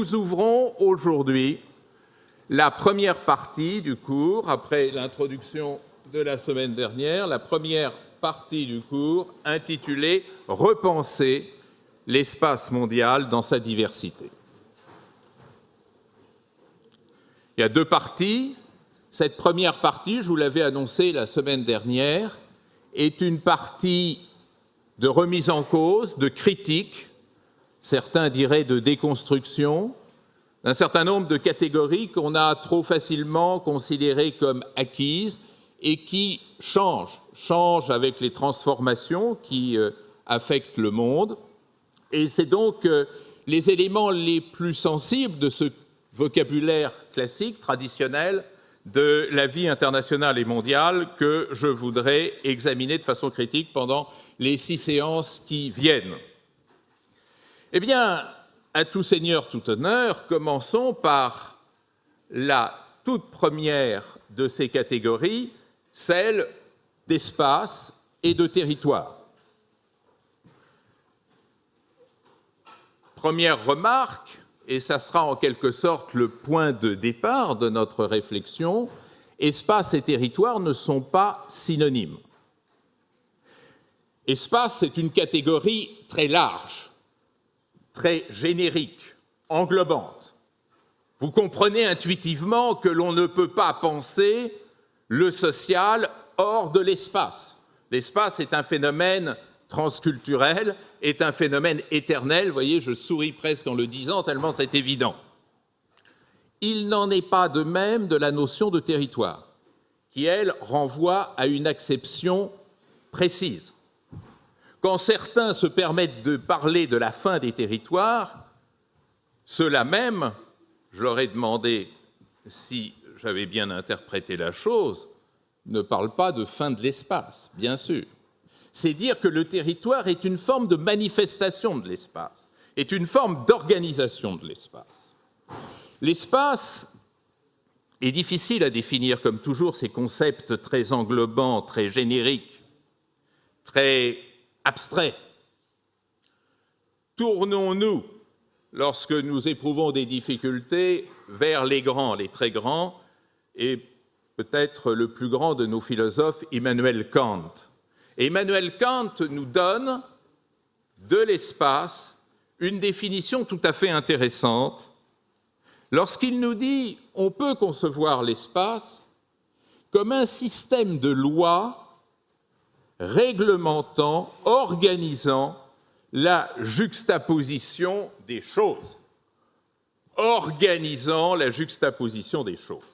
nous ouvrons aujourd'hui la première partie du cours, après l'introduction de la semaine dernière, la première partie du cours intitulée « Repenser l'espace mondial dans sa diversité ». Il y a deux parties. Cette première partie, je vous l'avais annoncé la semaine dernière, est une partie de remise en cause, de critique, certains diraient de déconstruction, d'un certain nombre de catégories qu'on a trop facilement considérées comme acquises et qui changent avec les transformations qui affectent le monde. Et c'est donc les éléments les plus sensibles de ce vocabulaire classique, traditionnel, de la vie internationale et mondiale que je voudrais examiner de façon critique pendant les 6 séances qui viennent. Eh bien, à tout seigneur, tout honneur, commençons par la toute première de ces catégories, celle d'espace et de territoire. Première remarque, et ça sera en quelque sorte le point de départ de notre réflexion, espace et territoire ne sont pas synonymes. Espace, c'est une catégorie très large, très générique, englobante. Vous comprenez intuitivement que l'on ne peut pas penser le social hors de l'espace. L'espace est un phénomène transculturel, est un phénomène éternel. Vous voyez, je souris presque en le disant, tellement c'est évident. Il n'en est pas de même de la notion de territoire, qui, elle, renvoie à une acception précise. Quand certains se permettent de parler de la fin des territoires, ceux-là même, je leur ai demandé si j'avais bien interprété la chose, ne parlent pas de fin de l'espace, bien sûr. C'est dire que le territoire est une forme de manifestation de l'espace, est une forme d'organisation de l'espace. L'espace est difficile à définir, comme toujours, ces concepts très englobants, très génériques, très abstraits. Tournons-nous, lorsque nous éprouvons des difficultés, vers les grands, les très grands, et peut-être le plus grand de nos philosophes, Immanuel Kant. Et Immanuel Kant nous donne de l'espace une définition tout à fait intéressante lorsqu'il nous dit on peut concevoir l'espace comme un système de lois réglementant, organisant la juxtaposition des choses. Organisant la juxtaposition des choses.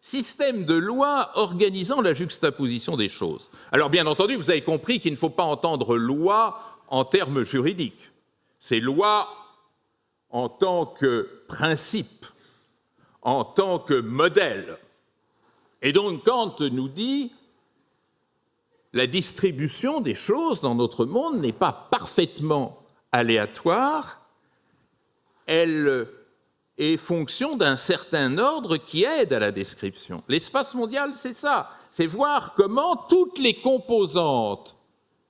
Système de loi organisant la juxtaposition des choses. Alors, bien entendu, vous avez compris qu'il ne faut pas entendre loi en termes juridiques. C'est loi en tant que principe, en tant que modèle. Et donc, Kant nous dit la distribution des choses dans notre monde n'est pas parfaitement aléatoire, elle est fonction d'un certain ordre qui aide à la description. L'espace mondial, c'est ça, c'est voir comment toutes les composantes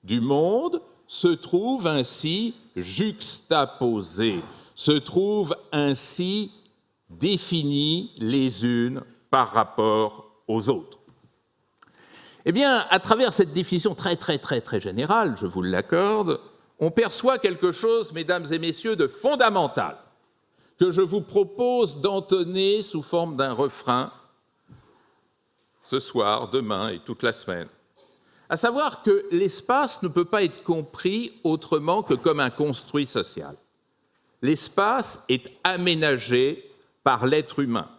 du monde se trouvent ainsi juxtaposées, se trouvent ainsi définies les unes par rapport aux autres. Eh bien, à travers cette définition très générale, je vous l'accorde, on perçoit quelque chose, mesdames et messieurs, de fondamental, que je vous propose d'entonner sous forme d'un refrain ce soir, demain et toute la semaine. À savoir que l'espace ne peut pas être compris autrement que comme un construit social. L'espace est aménagé par l'être humain,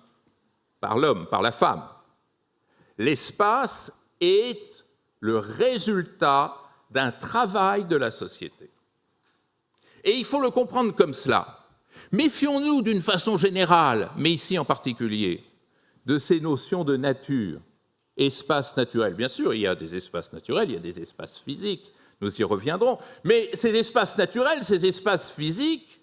par l'homme, par la femme. L'espace est le résultat d'un travail de la société. Et il faut le comprendre comme cela. Méfions-nous d'une façon générale, mais ici en particulier, de ces notions de nature, espace naturel. Bien sûr, il y a des espaces naturels, il y a des espaces physiques, nous y reviendrons, mais ces espaces naturels, ces espaces physiques,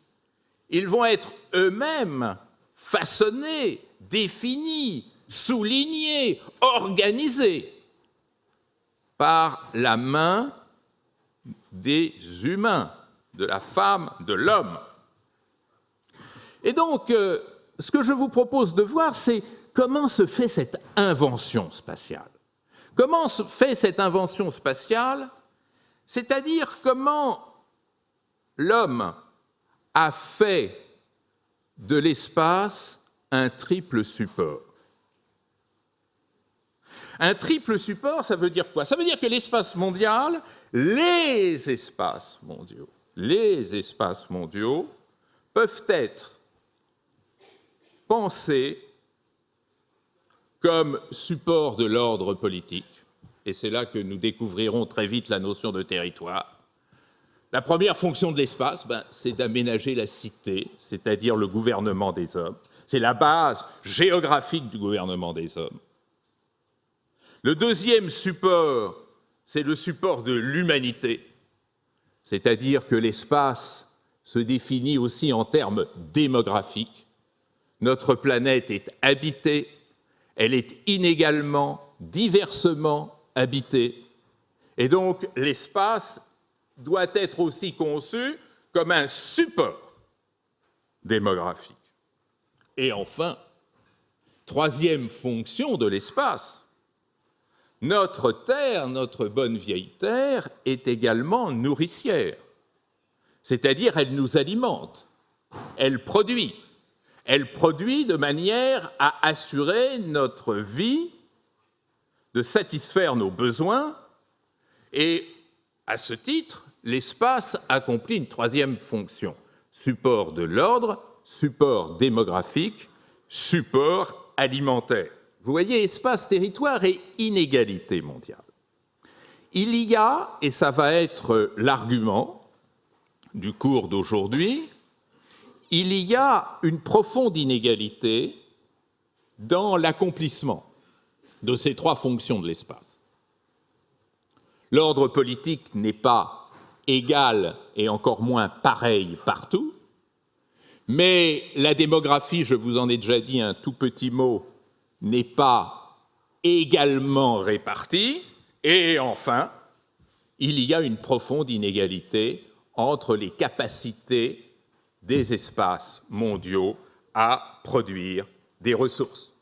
ils vont être eux-mêmes façonnés, définis, soulignés, organisés par la main des humains, de la femme, de l'homme. Et donc, ce que je vous propose de voir, c'est comment se fait cette invention spatiale. Comment se fait cette invention spatiale? C'est-à-dire comment l'homme a fait de l'espace un triple support. Un triple support, ça veut dire quoi? Ça veut dire que l'espace mondial, les espaces mondiaux peuvent être pensés comme support de l'ordre politique, et c'est là que nous découvrirons très vite la notion de territoire. La première fonction de l'espace, c'est d'aménager la cité, c'est-à-dire le gouvernement des hommes. C'est la base géographique du gouvernement des hommes. Le deuxième support, c'est le support de l'humanité, c'est-à-dire que l'espace se définit aussi en termes démographiques. Notre planète est habitée, elle est inégalement, diversement habitée, et donc l'espace doit être aussi conçu comme un support démographique. Et enfin, troisième fonction de l'espace, notre Terre, notre bonne vieille Terre, est également nourricière, c'est-à-dire elle nous alimente, elle produit de manière à assurer notre vie, de satisfaire nos besoins, et à ce titre, l'espace accomplit une troisième fonction, support de l'ordre, support démographique, support alimentaire. Vous voyez, espace-territoire et inégalité mondiale. Il y a, et ça va être l'argument du cours d'aujourd'hui, il y a une profonde inégalité dans l'accomplissement de ces trois fonctions de l'espace. L'ordre politique n'est pas égal et encore moins pareil partout, mais la démographie, je vous en ai déjà dit un tout petit mot, n'est pas également répartie, et enfin, il y a une profonde inégalité entre les capacités des espaces mondiaux à produire des ressources.